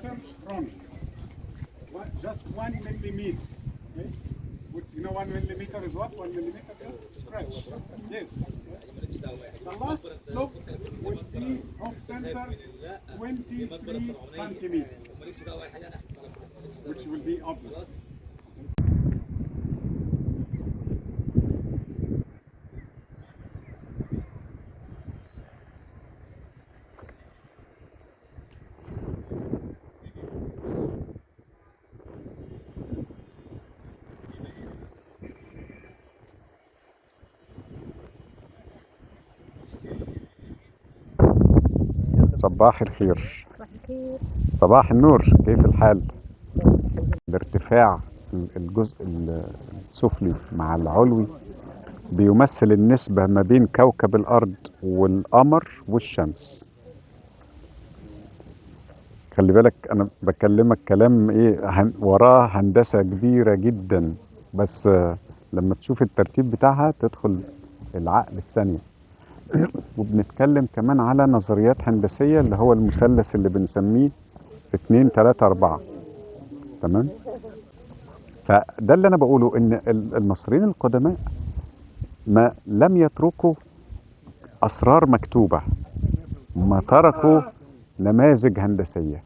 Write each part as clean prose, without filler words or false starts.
centimeter from just 1 millimeter. Okay? Which, you know, 1 millimeter is what? 1 millimeter just scratch. Yes. The last look would be off center 23 centimeters, which will be obvious. صباح الخير. صباح النور، كيف الحال؟ الارتفاع الجزء السفلي مع العلوي بيمثل النسبة ما بين كوكب الأرض والقمر والشمس. خلي بالك أنا بكلمك كلام إيه وراه هندسة كبيرة جدا، بس لما تشوف الترتيب بتاعها تدخل العقل في ثانية. وبنتكلم كمان على نظريات هندسية اللي هو المثلث اللي بنسميه 2 3 4. تمام؟ فده اللي أنا بقوله، إن المصريين القدماء ما لم يتركوا أسرار مكتوبة، ما تركوا نماذج هندسية.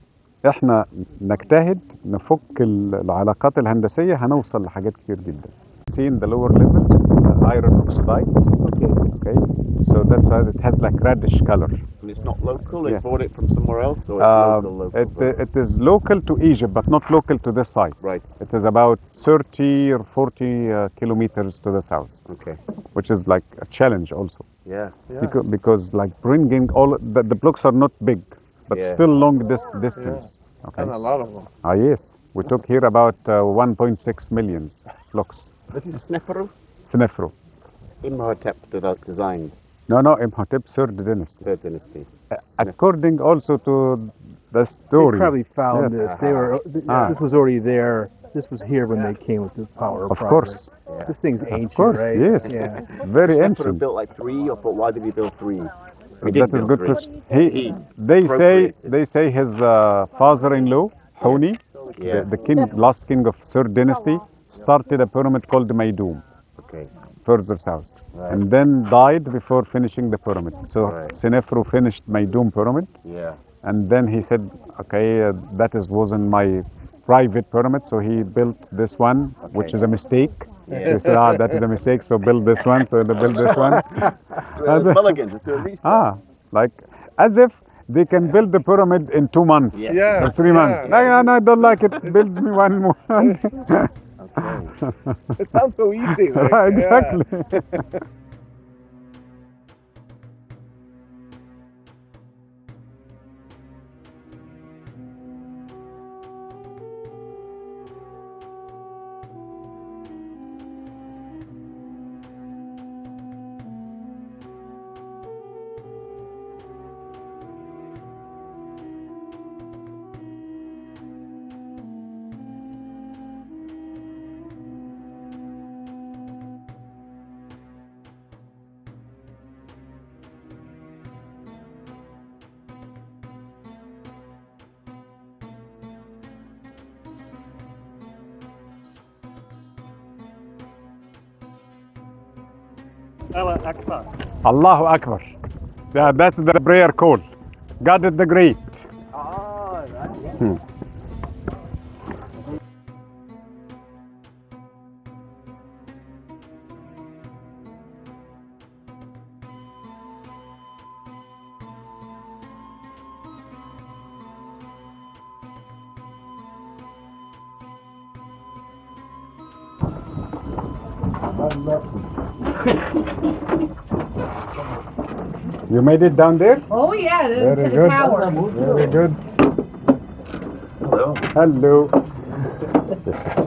إحنا نجتهد نفك العلاقات الهندسية هنوصل لحاجات كتير جدا. Seeing the lower levels, iron oxide. Okay. So that's why it has like reddish color. And it's not local. They Yeah. bought it from somewhere else, or it's local. It is local to Egypt, but not local to this side. Right. It is about 30 or 40 kilometers to the south. Okay. Which is like a challenge also. Yeah. Because like bringing all the blocks are not big, but Yeah. still long distance. Okay. And a lot of them. Ah yes, we took here about 1.6 million blocks. This is Sneferu. Snefru. Imhotep designed. No, Imhotep third dynasty. Third dynasty. According also to the story. They probably found Yeah. this. They were. This was already there. This was here when they came with the power. Of course. Yeah. This thing's ancient, Of course, right? yes. Yeah. Very Sneferu ancient. built like 3, but why did he build 3? That is good question. They procreated. say his father-in-law, Honi, Yeah. the king, last king of third dynasty, started a pyramid called Maydum, Okay. further south, Right. and then died before finishing the pyramid. So Right. Senefru finished Maydum pyramid, Yeah. and then he said, okay, that wasn't my private pyramid, so he built this one, which is a mistake. Yeah. He said, that is a mistake, so build this one. So they built this one. Mulligans. Let's do a restart. Like as if they can build the pyramid in 2 months Yeah. or 3 months. No, I don't like it. Build me one more. Okay. It sounds so easy. Like, Exactly. Allahu Akbar. Yeah, that's the prayer call. God is the great. You made it down there? Oh yeah, Very to the good. tower. Very good. Hello. Hello. This is.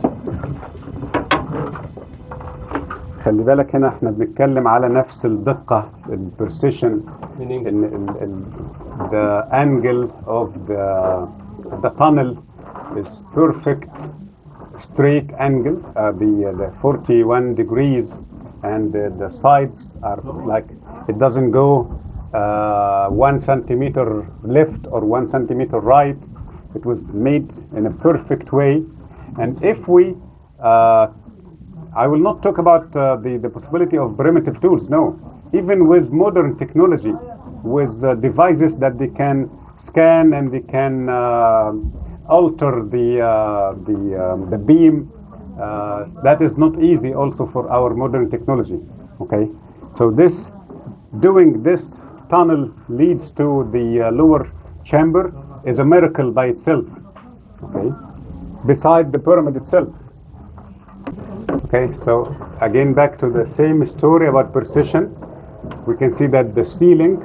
خلي بالك هنا احنا بنتكلم على نفس الدقة البرسيشن the angle of the tunnel is perfect straight angle the 41 degrees and the sides are like it doesn't go 1 centimeter left or 1 centimeter right. It was made in a perfect way. And if we, I will not talk about the possibility of primitive tools, no. Even with modern technology, with devices that they can scan and they can alter the beam, that is not easy also for our modern technology, okay? So doing this tunnel leads to the lower chamber is a miracle by itself, okay? Beside the pyramid itself. Okay, so again back to the same story about precision. We can see that the ceiling,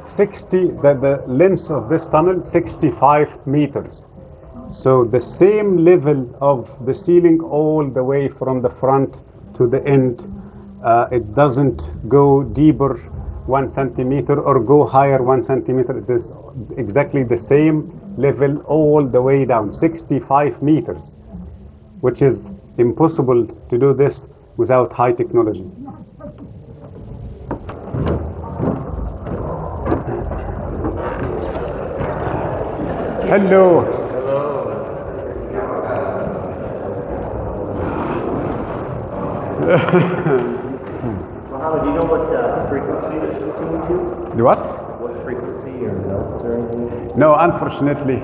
the length of this tunnel, 65 meters. So the same level of the ceiling all the way from the front to the end. It doesn't go deeper 1 centimeter or go higher 1 centimeter. It is exactly the same level all the way down, 65 meters, which is impossible to do this without high technology. Hello. Mohammed, do you know what frequency this is tuned to? The what? What frequency or notes or anything? No, unfortunately.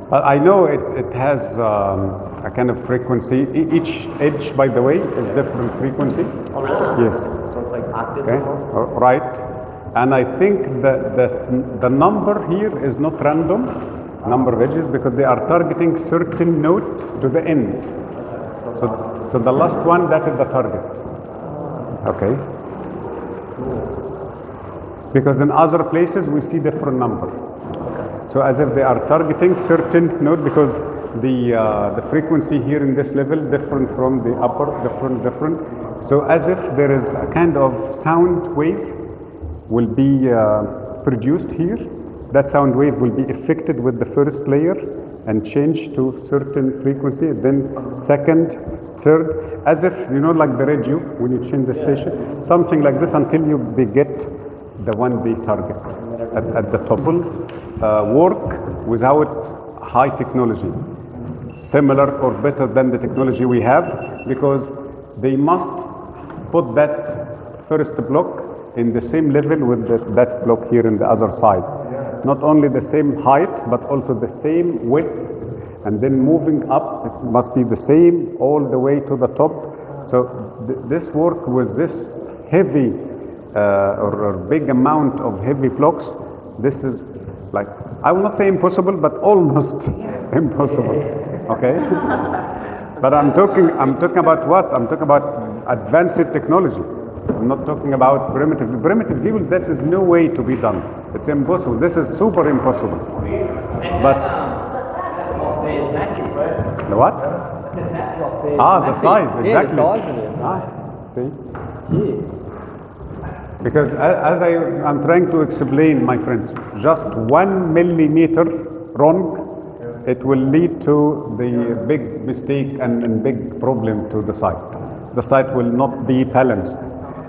But I know it has a kind of frequency. Each edge, by the way, is different frequency. Oh, really? Yes. So it's like octave Okay. level? Right. And I think the number here is not random, number of edges, because they are targeting certain note to the end. So the last one, that is the target. Okay. Because in other places we see different number. So as if they are targeting certain note, because the frequency here in this level different from the upper, different. So as if there is a kind of sound wave will be produced here. That sound wave will be affected with the first layer and change to certain frequency, then second, third, as if, you know, like the radio, when you change the station, something like this until they get the one they target at the top. Work without high technology, similar or better than the technology we have, because they must put that first block in the same level with that block here in the other side. Not only the same height, but also the same width, and then moving up, it must be the same all the way to the top. So this work with this heavy or big amount of heavy blocks, this is like, I will not say impossible, but almost impossible. Okay? But I'm talking about what? I'm talking about advanced technology. I'm not talking about primitive. Primitive people, that is no way to be done. It's impossible. This is super impossible. But the what? The size, exactly. Yeah, the size of it. See? Yeah. Because as I'm trying to explain, my friends, just 1 millimeter wrong, it will lead to the big mistake and big problem to the site. The site will not be balanced.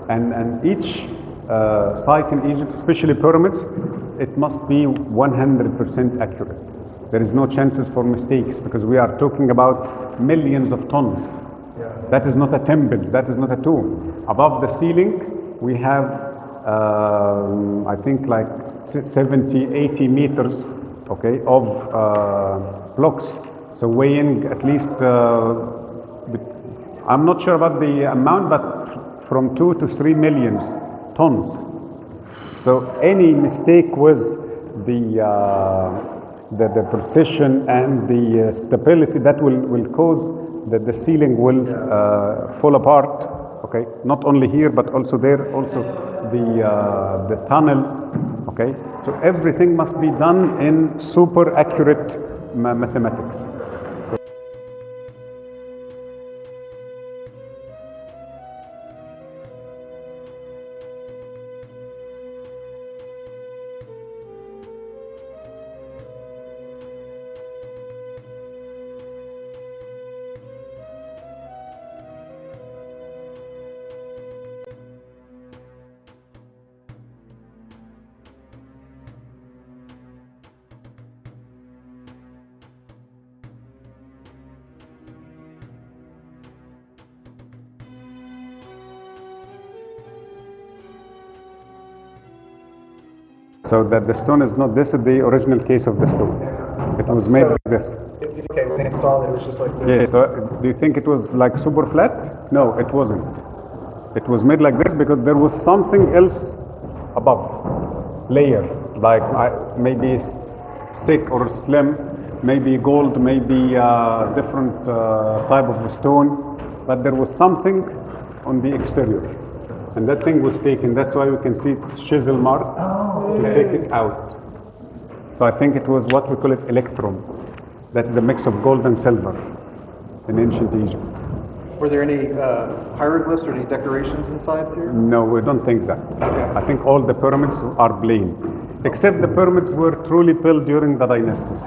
And each site in Egypt, especially pyramids, it must be 100% accurate. There is no chances for mistakes, because we are talking about millions of tons. That is not a temple, that is not a tomb. Above the ceiling, we have, I think, like 70, 80 meters, okay, of blocks. So weighing at least, I'm not sure about the amount, but from 2 to 3 million tons. So any mistake with the precision and the stability, that will cause that the ceiling will fall apart. Okay, not only here but also there, also the tunnel. Okay, so everything must be done in super accurate mathematics. So that the stone is not, this is the original case of the stone. It was made like this. Okay, when they installed it, it was just like this. Yeah, so do you think it was like super flat? No, it wasn't. It was made like this because there was something else above, layer, like maybe thick or slim, maybe gold, maybe different type of stone, but there was something on the exterior. And that thing was taken. That's why we can see chisel mark to take it out. So I think it was what we call it electrum. That is a mix of gold and silver in ancient Egypt. Were there any hieroglyphs or any decorations inside here? No, we don't think that. I think all the pyramids are plain, except the pyramids were truly built during the dynasties.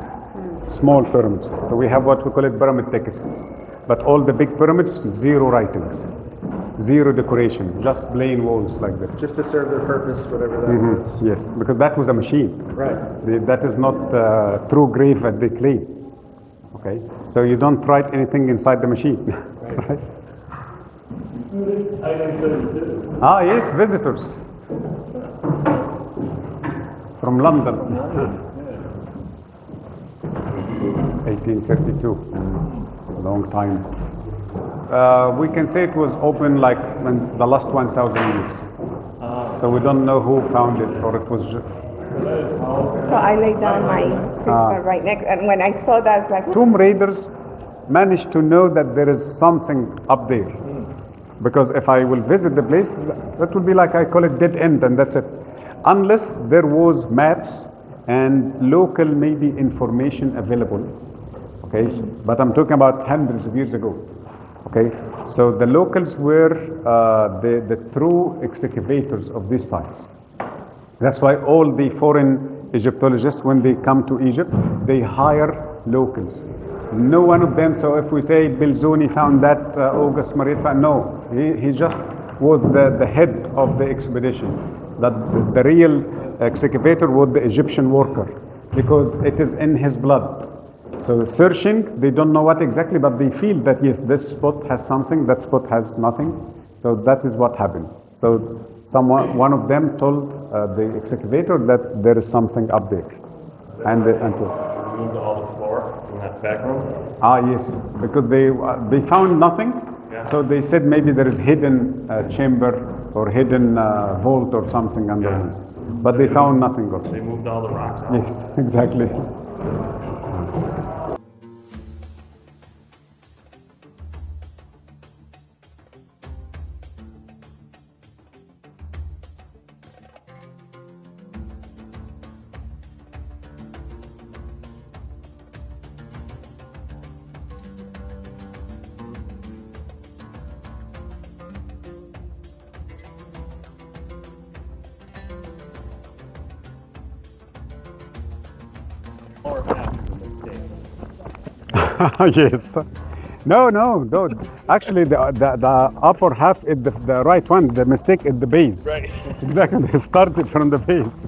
Small pyramids. So we have what we call it pyramid texts. But all the big pyramids, zero writings, zero decoration, just plain walls like this. Just to serve their purpose, whatever that was. Yes, because that was a machine. Right. That is not true grave as they claim. Okay, so you don't write anything inside the machine. Right? Ah, yes, visitors from London. 1832, a long time. We can say it was open like in the last 1,000 years. So we don't know who found it, or it was. So I laid down my crystal right next, and when I saw that, I was like, Tomb raiders managed to know that there is something up there. Because if I will visit the place, that will be like, I call it dead end, and that's it. Unless there was maps and local maybe information available. Okay, but I'm talking about hundreds of years ago. Okay, so the locals were the true excavators of these sites. That's why all the foreign Egyptologists, when they come to Egypt, they hire locals. No one of them, so if we say Belzoni found that, August Maria found, no, he just was the head of the expedition. That the real excavator was the Egyptian worker, because it is in his blood. So searching, they don't know what exactly, but they feel that yes, this spot has something, that spot has nothing. So that is what happened. So one of them told the excavator that there is something up there. And Moved all the floor in that back room. yes, because they found nothing. Yeah. So they said maybe there is hidden chamber or hidden vault or something underneath. But they found nothing also. They moved all the rocks out. Yes, exactly. Yes. No. Actually, the upper half is the right one. The mistake is the base. Right. Exactly. They started from the base.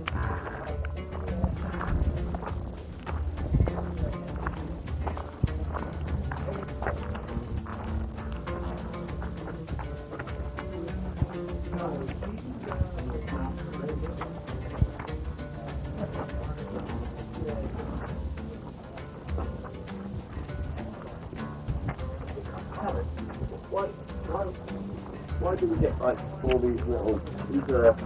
Why do we get like all these little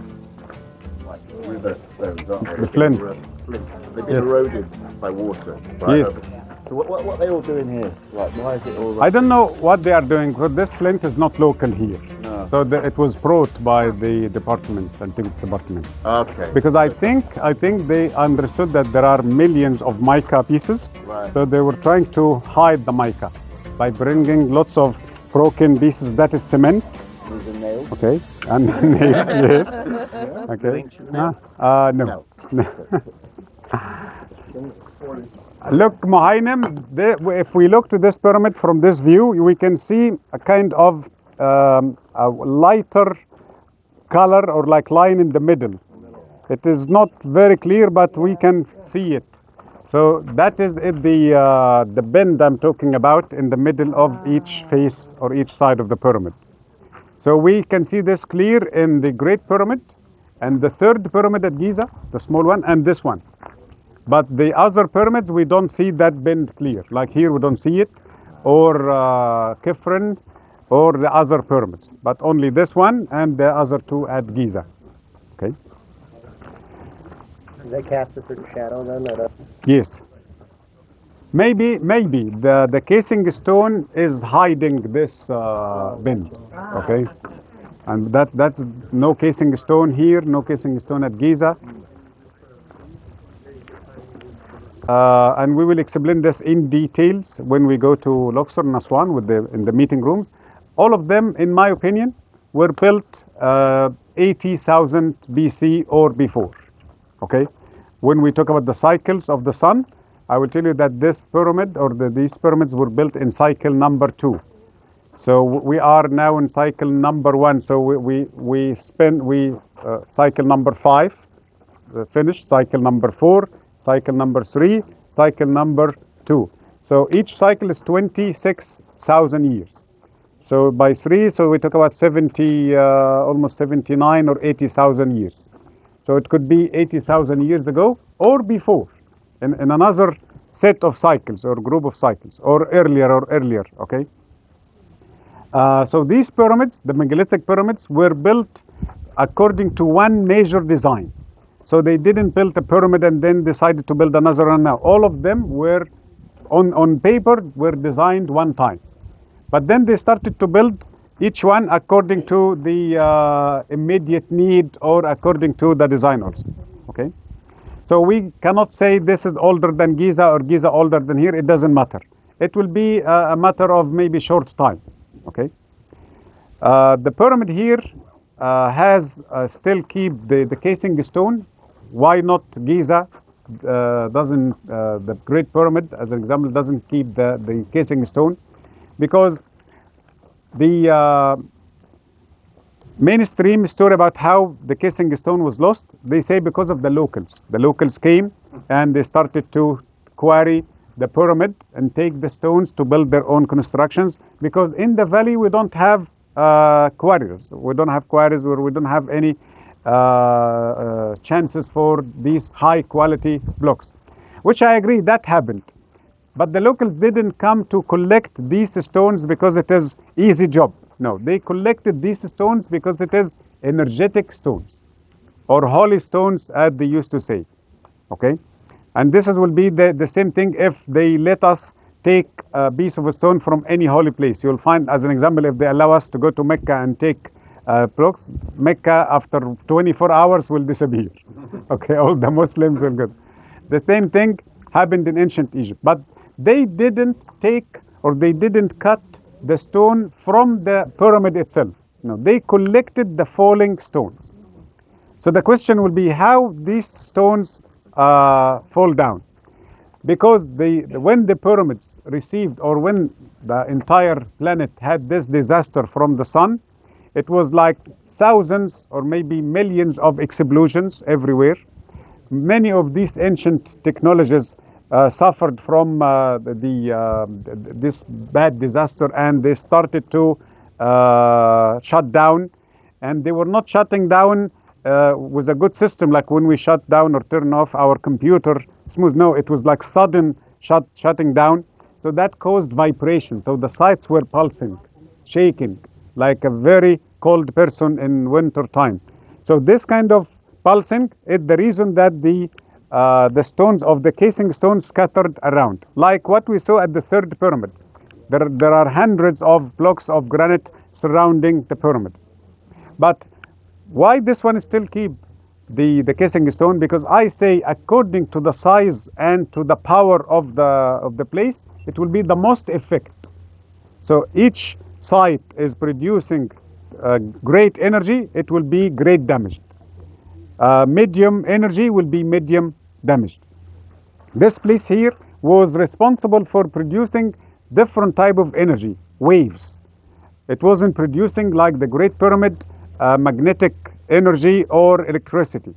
like river stones, aren't they? The flint. They've been Yes. eroded by water. Right? Yes. So what are they all doing here? Like, why is it all? I don't know what they are doing, but this flint is not local here. No. So it was brought by the department, Antiques department. Okay. Because I think they understood that there are millions of mica pieces. Right. So they were trying to hide the mica by bringing lots of broken pieces. That is cement. These are nails. Okay. And nails, yes. Okay. Ancient nails? No. Look, Mohainem, if we look to this pyramid from this view, we can see a kind of a lighter color or like line in the middle. It is not very clear, but we can see it. So that is it, the bend I'm talking about in the middle of each face or each side of the pyramid. So we can see this clear in the Great Pyramid and the third pyramid at Giza, the small one, and this one. But the other pyramids, we don't see that bend clear. Like here, we don't see it, or Kefren, or the other pyramids. But only this one and the other two at Giza. Okay. Does that cast a certain shadow then? Yes. Maybe the casing stone is hiding this bend. Okay. And that's no casing stone here, no casing stone at Giza. And we will explain this in details when we go to Luxor and Aswan in the meeting rooms. All of them, in my opinion, were built 80,000 BC or before. Okay, when we talk about the cycles of the sun, I will tell you that this pyramid or these pyramids were built in cycle number 2. So we are now in cycle number 1. So we cycle number 5 finished, cycle number 4. Cycle number 3, cycle number 2. So each cycle is 26,000 years. So by 3, so we talk about 70, almost 79 or 80,000 years. So it could be 80,000 years ago or before, in another set of cycles or group of cycles, or earlier, okay? So these pyramids, the megalithic pyramids, were built according to one major design. So they didn't build a pyramid and then decided to build another one now. All of them were, on paper, were designed one time. But then they started to build each one according to the immediate need or according to the design also. Okay? So we cannot say this is older than Giza or Giza older than here. It doesn't matter. It will be a matter of maybe short time. Okay? The pyramid here has still keep the casing stone. Why not Giza doesn't, the Great Pyramid, as an example, doesn't keep the casing stone? Because the mainstream story about how the casing stone was lost, they say because of the locals. The locals came and they started to quarry the pyramid and take the stones to build their own constructions, because in the valley we don't have quarries. We don't have quarries where we don't have any chances for these high quality blocks, which I agree that happened. But the locals didn't come to collect these stones because it is easy job. No, they collected these stones because it is energetic stones or holy stones, as they used to say. Okay, and this will be the same thing if they let us take a piece of a stone from any holy place. You'll find, as an example, if they allow us to go to Mecca and take blocks, Mecca after 24 hours will disappear. Okay, all the Muslims will go. The same thing happened in ancient Egypt, but they didn't take or they didn't cut the stone from the pyramid itself. No, they collected the falling stones. So the question will be how these stones fall down. Because when the pyramids received, or when the entire planet had this disaster from the sun, it was like thousands or maybe millions of explosions everywhere. Many of these ancient technologies suffered from this bad disaster, and they started to shut down. And they were not shutting down with a good system, like when we shut down or turn off our computer smooth. No, it was like sudden shutting down. So that caused vibration. So the sites were pulsing, shaking, like a very cold person in winter time. So this kind of pulsing is the reason that the stones of the casing stones scattered around, like what we saw at the third pyramid. There are hundreds of blocks of granite surrounding the pyramid. But why this one still keep the casing stone? Because I say according to the size and to the power of the place, it will be the most effect. So each site is producing great energy, it will be great damage. Medium energy will be medium damaged. This place here was responsible for producing different type of energy, waves. It wasn't producing like the Great Pyramid magnetic energy or electricity.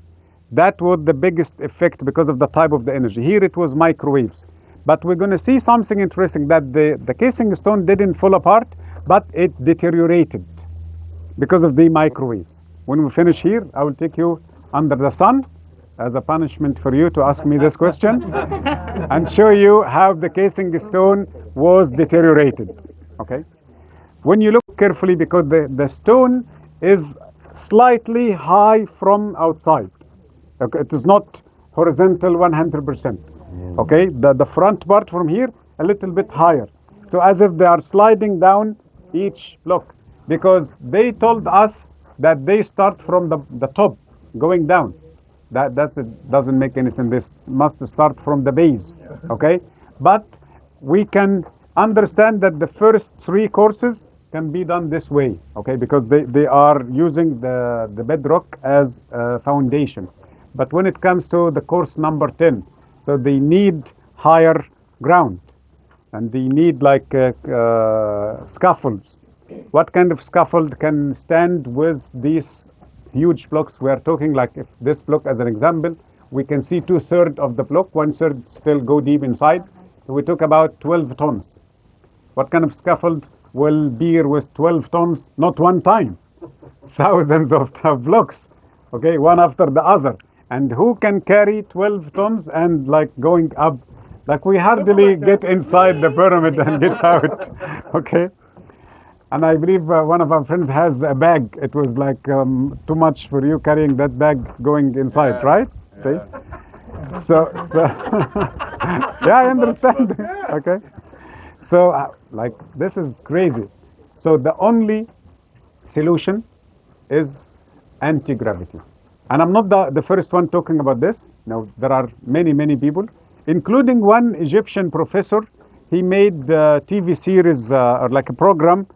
That was the biggest effect because of the type of the energy. Here it was microwaves. But we're going to see something interesting, that the casing stone didn't fall apart, but it deteriorated because of the microwaves. When we finish here, I will take you under the sun as a punishment for you to ask me this question and show you how the casing stone was deteriorated. Okay? When you look carefully, because the stone is slightly high from outside. Okay? It is not horizontal 100%. Okay? The front part from here a little bit higher. So as if they are sliding down each block, because they told us that they start from the top going down. That doesn't make any sense. This must start from the base. Okay? But we can understand that the first three courses can be done this way. Okay? Because they are using the bedrock as a foundation. But when it comes to the course number 10, so they need higher ground. And they need like scaffolds. What kind of scaffold can stand with these huge blocks? We are talking like, if this block as an example, we can see 2/3 of the block, 1/3 still go deep inside. So we talk about 12 tons. What kind of scaffold will bear with 12 tons? Not one time. Thousands of blocks, okay, one after the other. And who can carry 12 tons and like going up? Like we hardly get inside the pyramid and get out, okay? And I believe one of our friends has a bag. It was like too much for you carrying that bag going inside, right? See? So yeah, I understand. Okay. So like this is crazy. So the only solution is anti-gravity. And I'm not the first one talking about this. No, there are many people, including one Egyptian professor. He made a TV series or like a program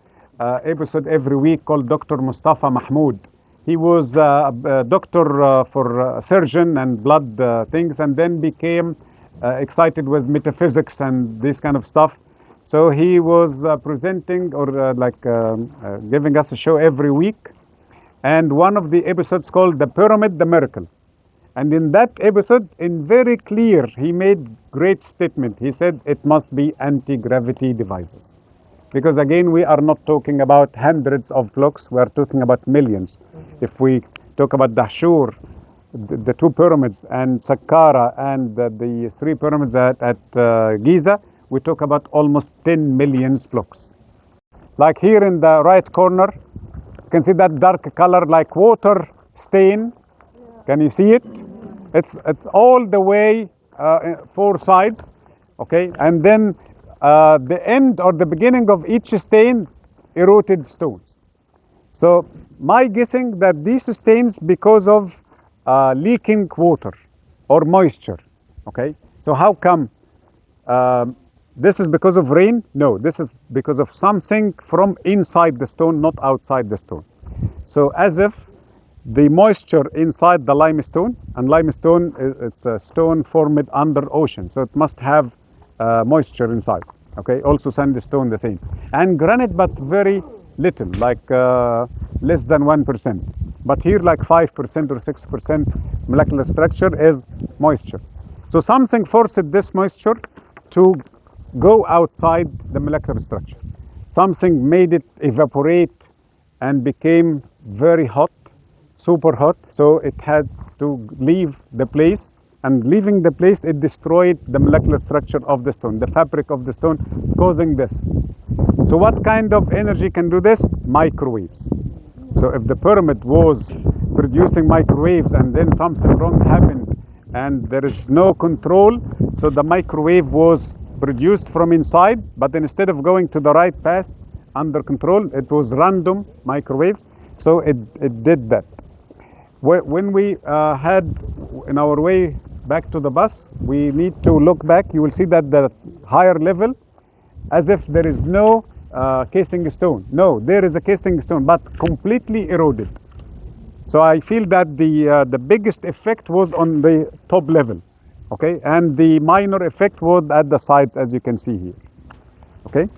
episode every week called Dr. Mustafa Mahmoud. He was a doctor for surgeon and blood things, and then became excited with metaphysics and this kind of stuff. So he was presenting or giving us a show every week. And one of the episodes called The Pyramid, the Miracle. And in that episode, in very clear, he made great statement. He said it must be anti-gravity devices. Because again, we are not talking about hundreds of blocks, we are talking about millions. If we talk about Dahshur, the two pyramids, and Saqqara, and the three pyramids at Giza, we talk about almost 10 million blocks. Like here in the right corner, you can see that dark color like water stain. Can you see it? It's all the way four sides, okay? And then the end or the beginning of each stain, eroded stones. So my guessing that these stains because of leaking water or moisture, okay? So how come this is because of rain? No, this is because of something from inside the stone, not outside the stone. So as if the moisture inside the limestone, and limestone it's a stone formed under ocean, so it must have moisture inside. Okay, also sandstone the same, and granite, but very little, like less than 1%. But here, like 5% or 6% molecular structure is moisture. So something forced this moisture to go outside the molecular structure. Something made it evaporate and became very hot, super hot, so it had to leave the place, and leaving the place it destroyed the molecular structure of the stone, the fabric of the stone, causing this. So what kind of energy can do this? Microwaves. So if the pyramid was producing microwaves and then something wrong happened and there is no control, so the microwave was produced from inside, but instead of going to the right path under control, it was random microwaves, so it did that. When we had in our way back to the bus, we need to look back. You will see that the higher level, as if there is no casing stone. No, there is a casing stone, but completely eroded. So I feel that the biggest effect was on the top level, okay, and the minor effect was at the sides, as you can see here, okay.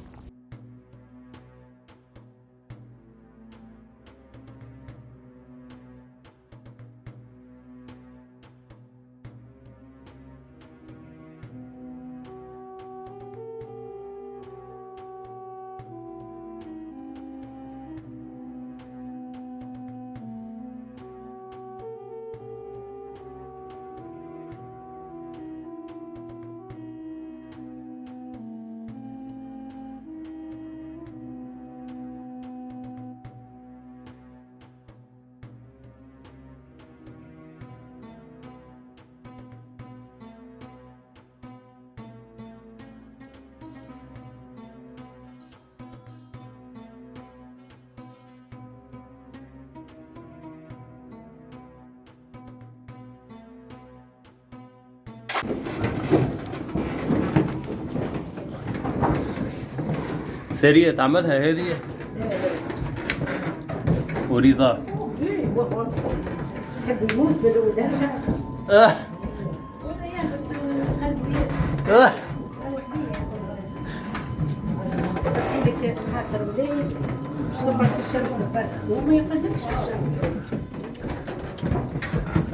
سريع تعملها هذه ورضا حب يموت بالودهشة آه. آه. سيبك حاسر الليل مش تقعد في الشمس البرد وما يقعدكش في الشمس.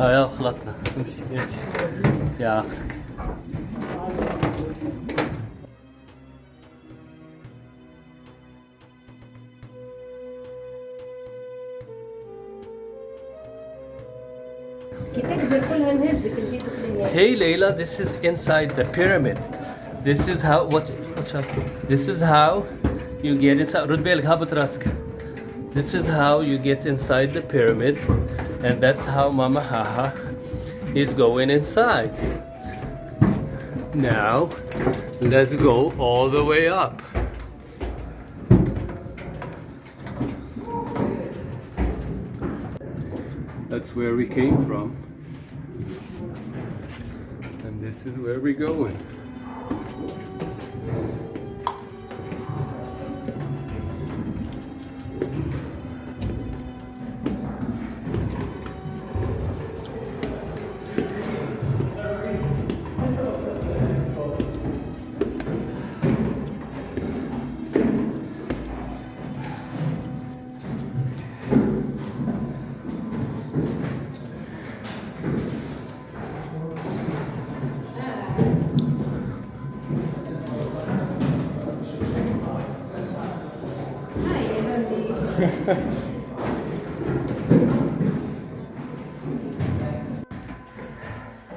يا خلطنا امشي امشي يا اخك. كي تكبر كلها نهزك نجيبك لهنا. Hey Layla, this is inside the pyramid. This is how what's up? This is how you get inside. رد بالك هابط راسك. This is how you get inside the pyramid, and that's how Mama Haha is going inside. Now, let's go all the way up. That's where we came from. And this is where we're going.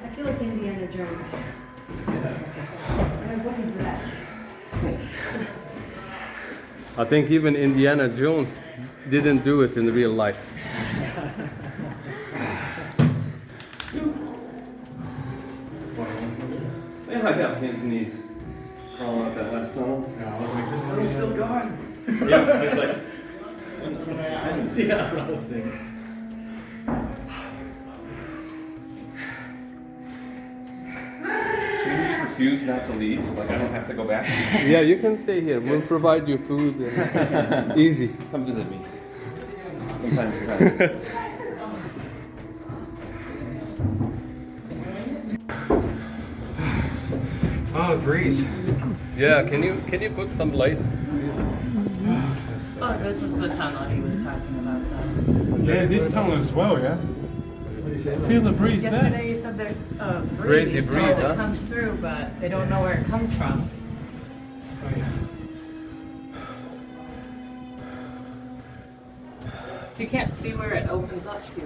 I feel like Indiana Jones. I was looking for that. I think even Indiana Jones didn't do it in real life. I got his knees crawling up that last tunnel. Yeah, I was like, this tunnel's still going. Yeah, it's like Yeah, that's what I was thinking. Can you just refuse not to leave? Like I don't have to go back? Yeah, you can stay here. We'll provide you food. And easy. Come visit me. From time to time. Oh, breeze. Yeah, can you put some light? Oh, this is the tunnel he was talking about. Yeah, this tunnel as well, yeah? Feel the breeze there. Yesterday you said there's a breeze, Crazy breeze, that huh? comes through, but they don't know where it comes from. Oh, yeah. You can't see where it opens up to.